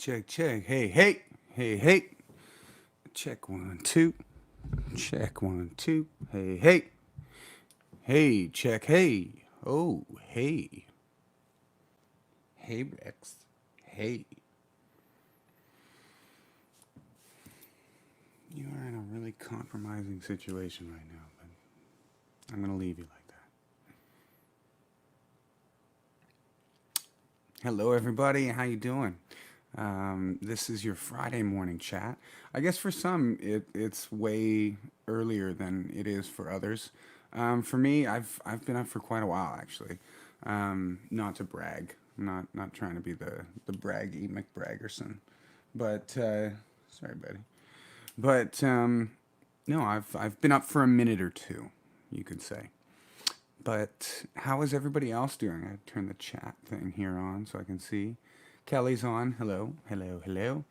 Check, check. Hey, hey, hey, hey. Check one, two. Check one, two. Hey, hey. Hey, check, hey. Oh, hey. Hey, Rex. Hey. You are in a really compromising situation right now, but I'm going to leave you like that. Hello, everybody. How you doing? This is your Friday morning chat. I guess for some, it's way earlier than it is for others. For me, I've been up for quite a while actually. Not to brag, not trying to be the braggy McBraggerson, but sorry, buddy. But no, I've been up for a minute or two, you could say. But how is everybody else doing? I turn the chat thing here on so I can see. Kelly's on. Hello, hello, hello.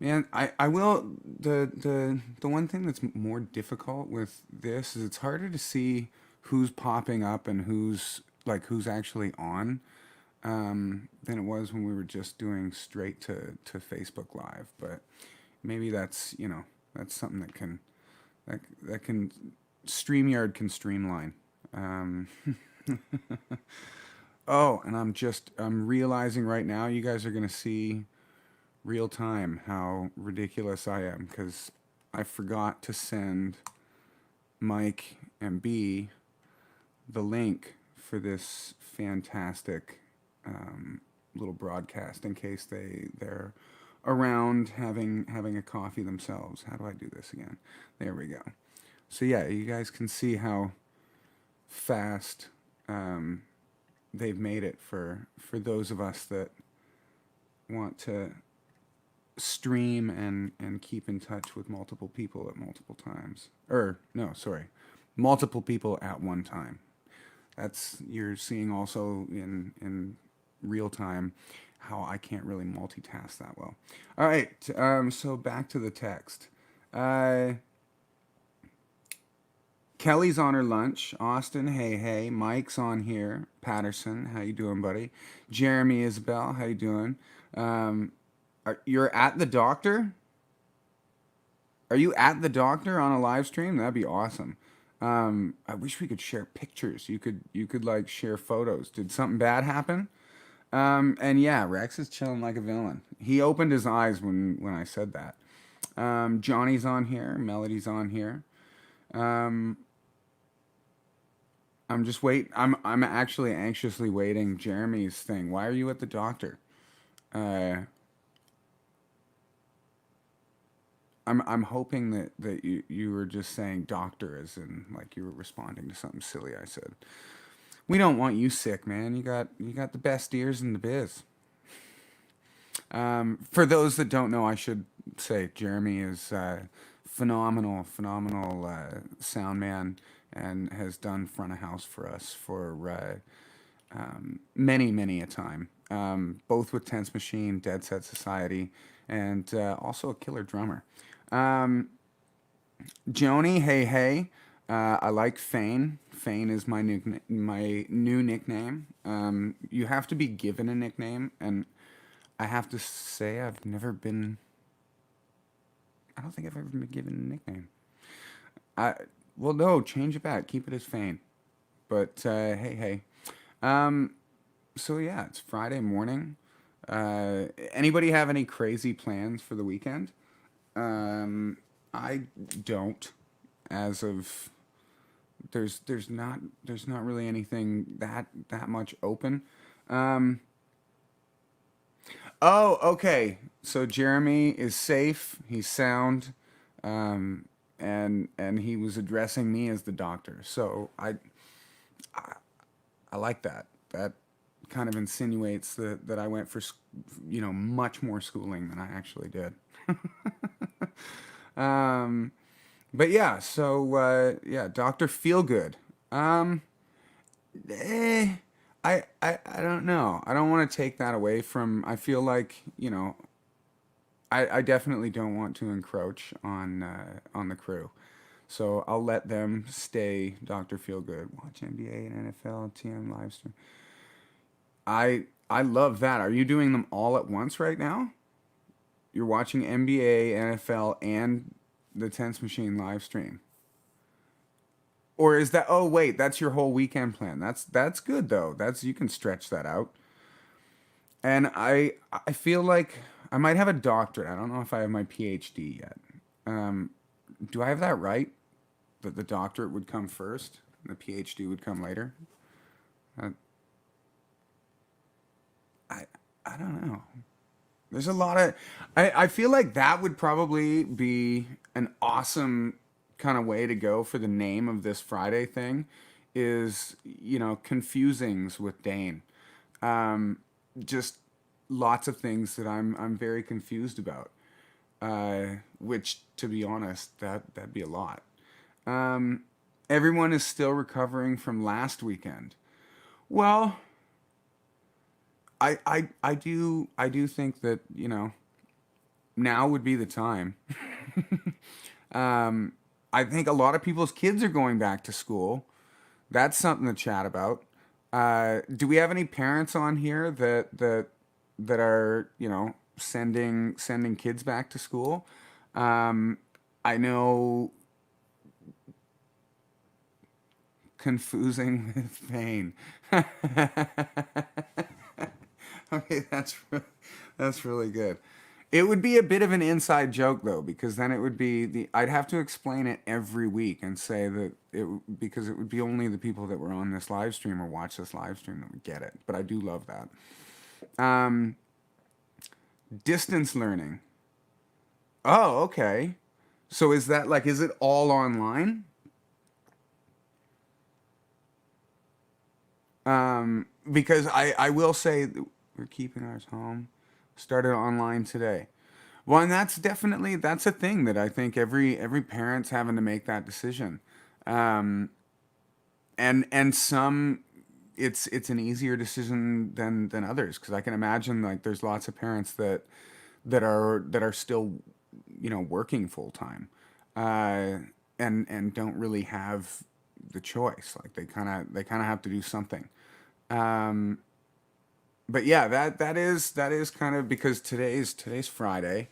Man, I will the one thing that's more difficult with this is it's harder to see who's popping up and who's actually on than it was when we were just doing straight to Facebook Live. But maybe that's something that can StreamYard can streamline. Um, oh, and I'm realizing right now you guys are gonna see real time how ridiculous I am because I forgot to send Mike and B the link for this fantastic little broadcast in case they're around having a coffee themselves. How do I do this again? There we go. So yeah, you guys can see how fast they've made it for those of us that want to stream and keep in touch with multiple people at multiple times. Or no, sorry, multiple people at one time. That's you're seeing also in real time how I can't really multitask that well. All right, so back to the text. Uh, Kelly's on her lunch. Austin, hey hey. Mike's on here. Patterson, how you doing, buddy? Jeremy, Isabel, how you doing? Um, you're at the doctor? Are you at the doctor on a live stream? That'd be awesome. I wish we could share pictures. You could like share photos. Did something bad happen? And yeah, Rex is chilling like a villain. He opened his eyes when I said that. Johnny's on here. Melody's on here. Um, I'm actually anxiously waiting Jeremy's thing. Why are you at the doctor? Uh, I'm hoping that you were just saying doctor as in like you were responding to something silly I said. We don't want you sick, man. You got the best ears in the biz. For those that don't know, I should say Jeremy is phenomenal sound man and has done front of house for us for many a time. Both with Tense Machine, Dead Set Society, and also a killer drummer. Um, Joni, hey hey. I like Fane. Fane is my new nickname. You have to be given a nickname, and I have to say I've never been. I don't think I've ever been given a nickname. I well no, change it back. Keep it as Fane. But hey hey. Um, so yeah, it's Friday morning. Anybody have any crazy plans for the weekend? I don't. As of there's not really anything that much open. Um, oh, okay. So Jeremy is safe. He's sound, um, and he was addressing me as the doctor. So I like that. That kind of insinuates that I went for much more schooling than I actually did. um, but yeah, so yeah, Doctor Feelgood. Um, eh, I don't know. I don't want to take that away from. I feel like I definitely don't want to encroach on the crew. So I'll let them stay Dr. Feelgood. Watch NBA and NFL, TM live stream. I love that. Are you doing them all at once right now? you're watching NBA, NFL, and the Tense Machine live stream. Or is that? Oh wait, that's your whole weekend plan. That's good though. That's you can stretch that out. And I feel like I might have a doctorate. I don't know if I have my PhD yet. Um, do I have that right? That the doctorate would come first, and the PhD would come later. Uh, I I don't know. There's a lot of. I feel like that would probably be an awesome kind of way to go for the name of this Friday thing, is confusings with Dane. Um, just lots of things that I'm very confused about. Which, to be honest, that'd be a lot. Um, Everyone is still recovering from last weekend. Well, I do think that now would be the time. um, I think a lot of people's kids are going back to school. That's something to chat about. Do we have any parents on here that are sending kids back to school? I know confusing with pain. Okay, that's really good. It would be a bit of an inside joke though, because then it would be I'd have to explain it every week and say that because it would be only the people that were on this live stream or watch this live stream that would get it. But I do love that. Um, Distance learning. Oh, okay. So is that like is it all online? Because I will say that we're keeping ours home. Started online today. Well, and that's a thing that I think every parent's having to make that decision. Um, and some it's an easier decision than others because I can imagine like there's lots of parents that are still working full time, uh, and don't really have the choice. Like they kind of have to do something. Um, but yeah, that is kind of because today's Friday.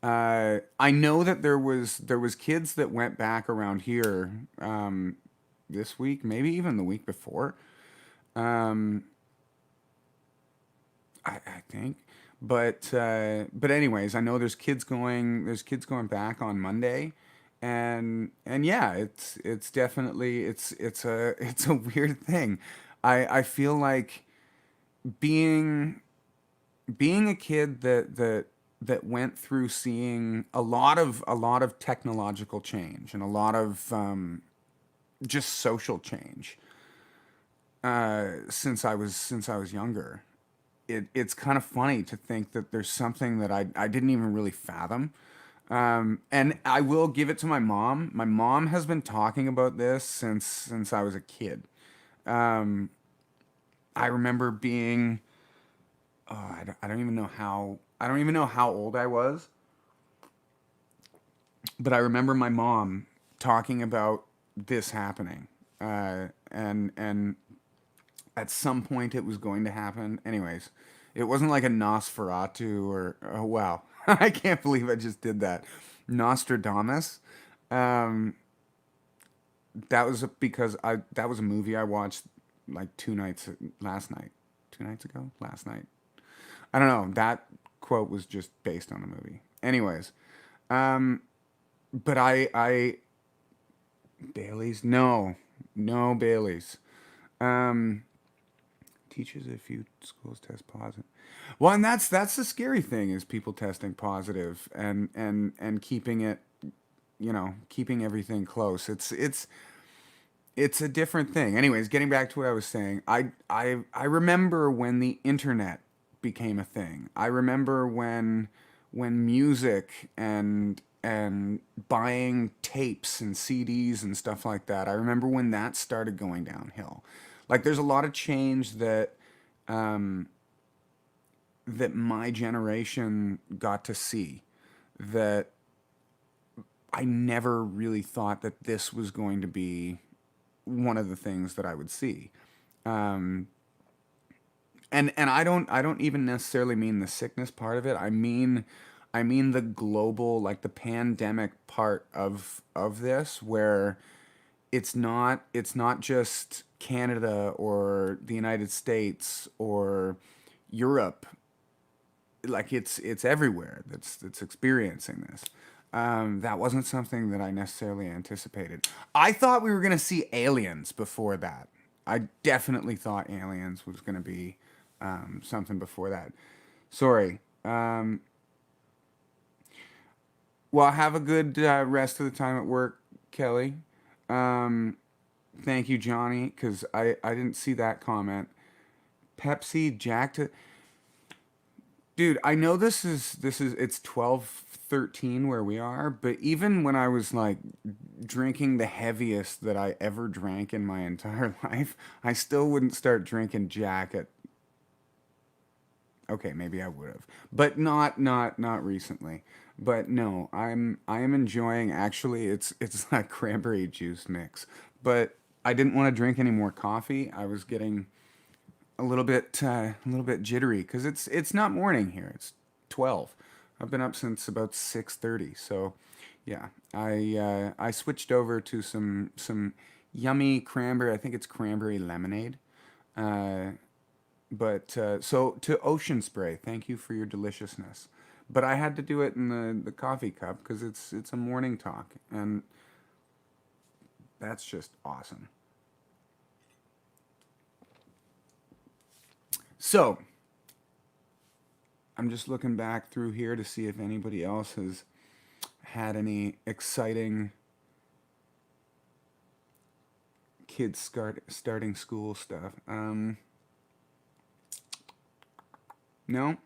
I know that there was kids that went back around here this week, maybe even the week before. Um, I think, but anyways, I know there's kids going back on Monday, and yeah, it's definitely it's a it's a weird thing. I feel like being being a kid that went through seeing a lot of technological change and a lot of just social change since I was younger. It's kind of funny to think that there's something that I didn't even really fathom. And I will give it to my mom. My mom has been talking about this since I was a kid. Um, I remember being I don't even know how old I was, but I remember my mom talking about this happening, and at some point it was going to happen. Anyways, it wasn't like a Nosferatu or oh wow, I can't believe I just did that. Nostradamus. Um, that was because I that was a movie I watched like last night, 2 nights ago, last night. I don't know. That quote was just based on a movie. Anyways, um, but I Bailey's no, no Bailey's. Um, Teachers at a few schools test positive. Well, and that's the scary thing is people testing positive and keeping it, keeping everything close. It's a different thing. Anyways, getting back to what I was saying, I remember when the internet became a thing. I remember when music and buying tapes and CDs and stuff like that. I remember when that started going downhill. Like there's a lot of change um, that my generation got to see that I never really thought that this was going to be one of the things that I would see. Um, and I don't even necessarily mean the sickness part of it. I mean I mean the global, like the pandemic part of this, where it's not just Canada or the United States or Europe. Like it's everywhere that's experiencing this. That wasn't something that I necessarily anticipated. I thought we were gonna see aliens before that. I definitely thought aliens was gonna be something before that. Sorry. Well, have a good rest of the time at work, Kelly. Um, Thank you, Johnny, because I didn't see that comment. Pepsi jacked it. Dude, I know this is it's 12:13 where we are, but even when I was like drinking the heaviest that I ever drank in my entire life, I still wouldn't start drinking Jack at, okay, maybe I would have. But not recently. But no, I am enjoying, actually it's like cranberry juice mix. But I didn't want to drink any more coffee. I was getting a little bit jittery because it's not morning here. It's 12. I've been up since about 6:30. So, yeah, I switched over to some yummy cranberry. I think it's cranberry lemonade. Uh, but so to Ocean Spray, thank you for your deliciousness. But I had to do it in the coffee cup because it's a morning talk, and that's just awesome. So I'm just looking back through here to see if anybody else has had any exciting kids starting school stuff. No.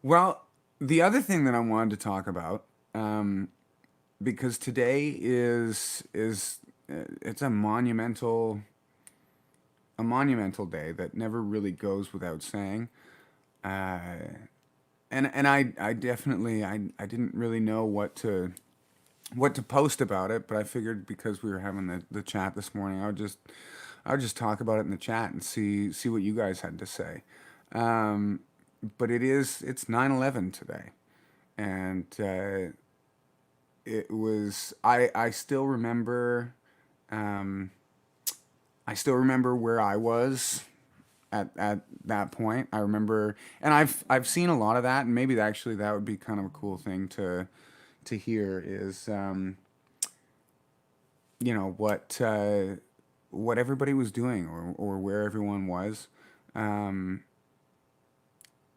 Well, the other thing that I wanted to talk about, because today is it's a monumental day that never really goes without saying. Uh, and I definitely I didn't really know what to post about it, but I figured because we were having the chat this morning, I would just talk about it in the chat and see what you guys had to say. Um, but it's 9/11 today, and it was um, I still remember where I was at that point. I remember, and I've seen a lot of that, and maybe actually that would be kind of a cool thing to hear is what everybody was doing, or where everyone was. Um,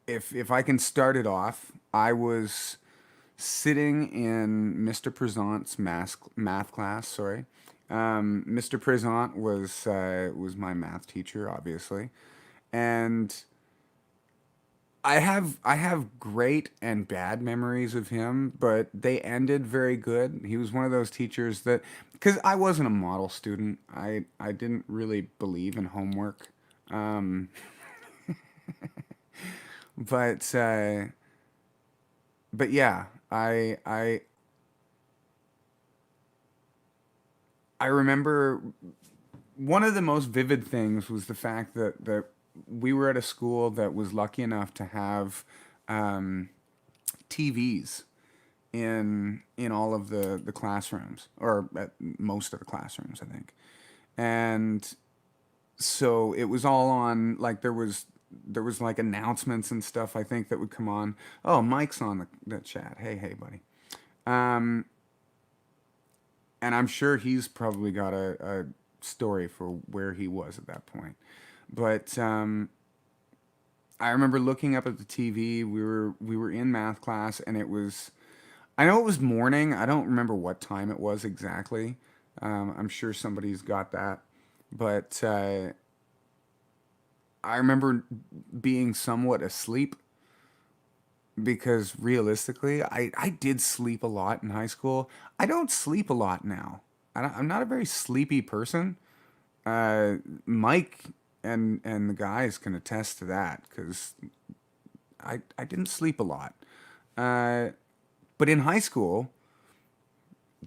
if I can start it off, I was sitting in Mr. Prezant's math class. Sorry, Mr. Prezant was my math teacher, obviously, and I have great and bad memories of him, but they ended very good. He was one of those teachers that, because I wasn't a model student, I didn't really believe in homework, um, but uh, but yeah, I remember one of the most vivid things was the fact that we were at a school that was lucky enough to have um, TVs in all of the classrooms, or at most of the classrooms, I think. And so it was all on, like there was like announcements and stuff, I think, that would come on. Oh, Mike's on the chat. Hey buddy. Um, and I'm sure he's probably got a story for where he was at that point. But I remember looking up at the TV. We were in math class, and it was, I know it was morning. I don't remember what time it was exactly. I'm sure somebody's got that, but I remember being somewhat asleep because realistically, I did sleep a lot in high school. I don't sleep a lot now. I'm not a very sleepy person. Uh, Mike and the guys can attest to that because I didn't sleep a lot. Uh, but in high school,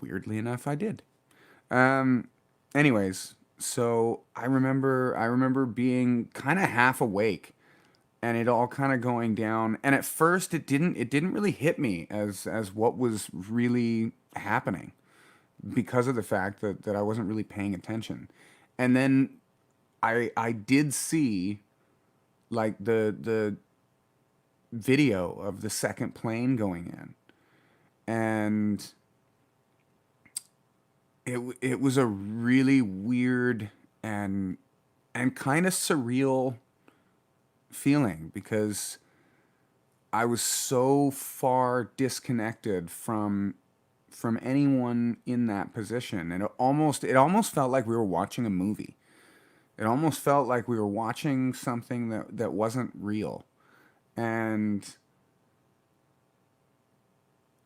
weirdly enough, I did. Um, Anyways, so I remember being kind of half awake and it all kind of going down. And at first, it didn't really hit me as what was really happening because of the fact that I wasn't really paying attention. And then I did see like the video of the second plane going in, and it was a really weird and kind of surreal feeling because I was so far disconnected from anyone in that position, and it almost felt like we were watching a movie. It almost felt like we were watching something that wasn't real. And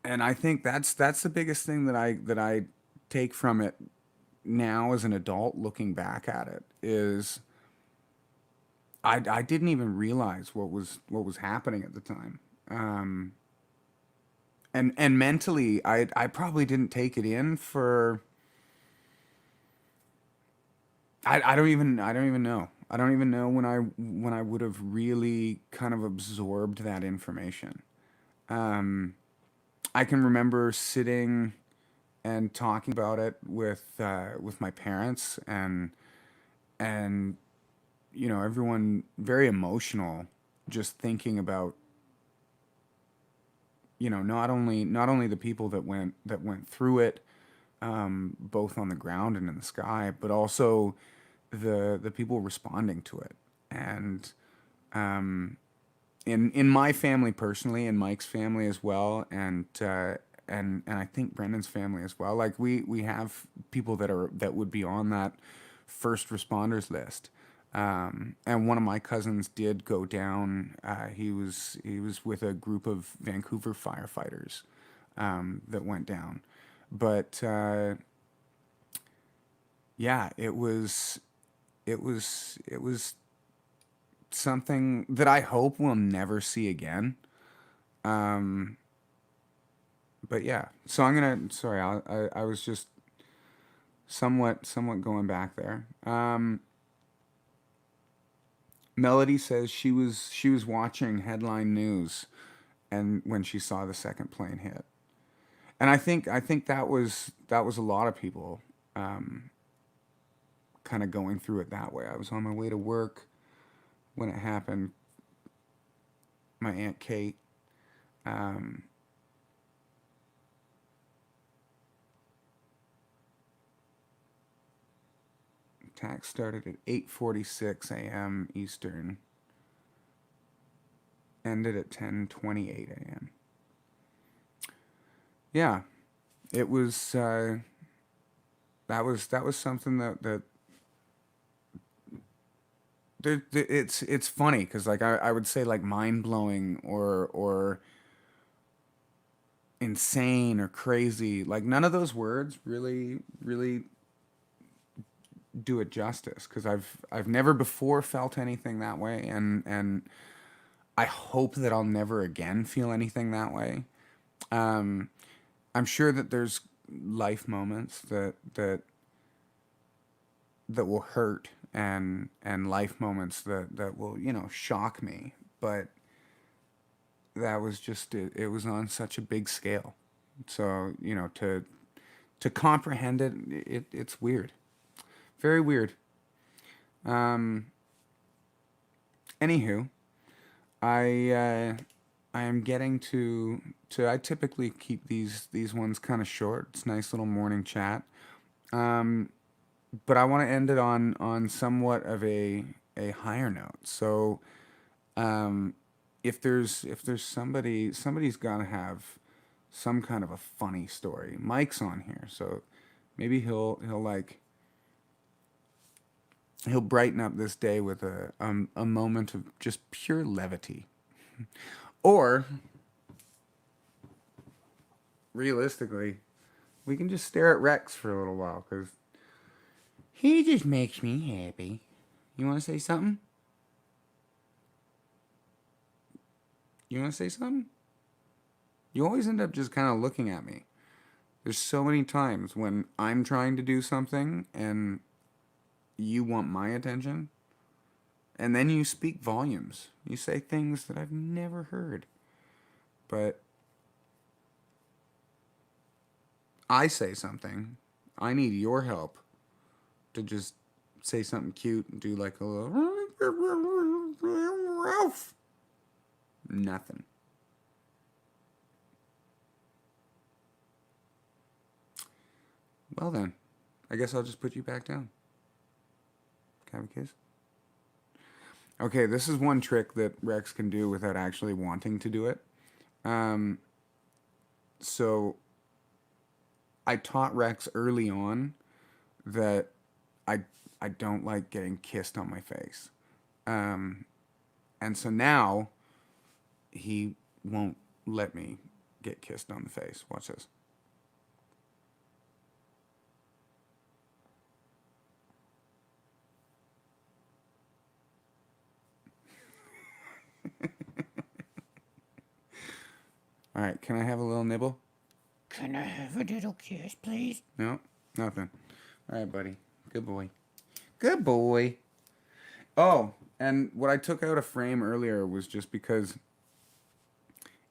I think that's the biggest thing that I take from it now as an adult looking back at it is I didn't even realize what was happening at the time. Um, and mentally I probably didn't take it in for I don't even know. I don't even know when I would have really kind of absorbed that information. Um, I can remember sitting and talking about it with my parents, and everyone very emotional, just thinking about not only the people that went through it, both on the ground and in the sky, but also the people responding to it. And um, in my family personally, and Mike's family as well, and I think Brendan's family as well. Like we have people that would be on that first responders list. And one of my cousins did go down. He was with a group of Vancouver firefighters that went down, but yeah, it was something that I hope we'll never see again. Um, but yeah, so I'm gonna. Sorry, I was just somewhat going back there. Melody says she was watching headline news, and when she saw the second plane hit, and I think that was a lot of people kind of going through it that way. I was on my way to work when it happened. My aunt Kate. Um, Attack started at 8:46 a.m. Eastern, ended at 10:28 a.m. Yeah, it was. That was something that it's funny because like I would say like mind blowing or insane or crazy. Like none of those words really do it justice because I've never before felt anything that way, and I hope that I'll never again feel anything that way. Um, I'm sure that there's life moments that will hurt, and life moments that will shock me, but that was just it was on such a big scale, so to comprehend it's weird, very weird. um Anywho, I am getting to I typically keep these ones kind of short. It's a nice little morning chat. um but I want to end it on somewhat of a higher note. So, um, if there's somebody's got to have some kind of a funny story. Mike's on here, so maybe he'll brighten up this day with a moment of just pure levity. Or realistically, we can just stare at Rex for a little while because he just makes me happy. You want to say something? You want to say something? You always end up just kind of looking at me. There's so many times when I'm trying to do something and you want my attention, And then you speak volumes. You say things that I've never heard. But I say something. I need your help to just say something cute and do like a little Ralph. Nothing. Well then, I guess I'll just put you back down. Can I have a kiss? Okay, this is one trick that Rex can do without actually wanting to do it. Um, so I taught Rex early on that I I don't like getting kissed on my face. Um, and so now he won't let me get kissed on the face. Watch this. All right, can I have a little nibble? Can I have a little kiss, please? No, nothing. All right, buddy. Good boy. Good boy. Oh, and what I took out of frame earlier was just because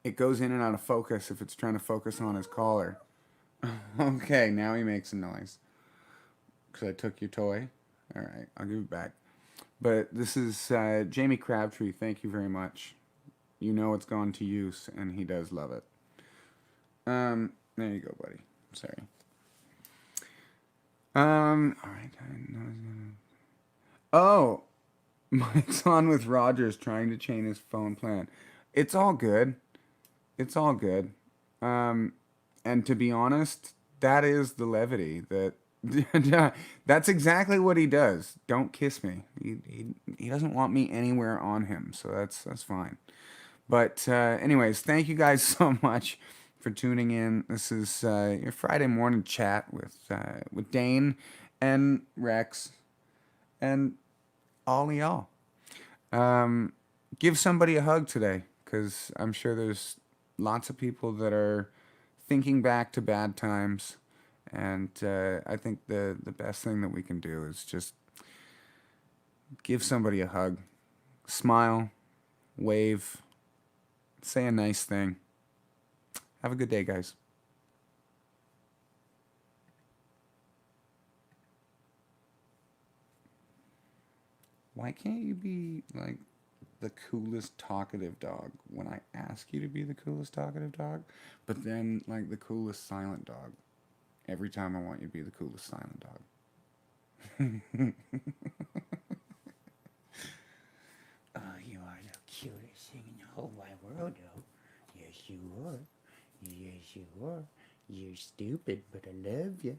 it goes in and out of focus if it's trying to focus on his collar. Okay, now he makes a noise. Because I took your toy. All right, I'll give it back. But this is Jamie Crabtree. Thank you very much. You know it's gone to use, and he does love it. There you go, buddy. Sorry. All right. Oh, Mike's on with Rogers trying to chain his phone plan. It's all good. It's all good. Um, and to be honest, that is the levity that. That's exactly what he does. Don't kiss me. He doesn't want me anywhere on him, so that's fine. But anyways, thank you guys so much for tuning in. This is your Friday morning chat with Dane and Rex and all of y'all. Give somebody a hug today, because I'm sure there's lots of people that are thinking back to bad times, and I think the best thing that we can do is just give somebody a hug, smile, wave, say a nice thing. Have a good day, guys. Why can't you be like the coolest talkative dog when I ask you to be the coolest talkative dog, but then like the coolest silent dog every time I want you to be the coolest silent dog? Oh, you are the cutest thing in the whole wide world, though. Yes, you are. Yes, you are. You're stupid, but I love you.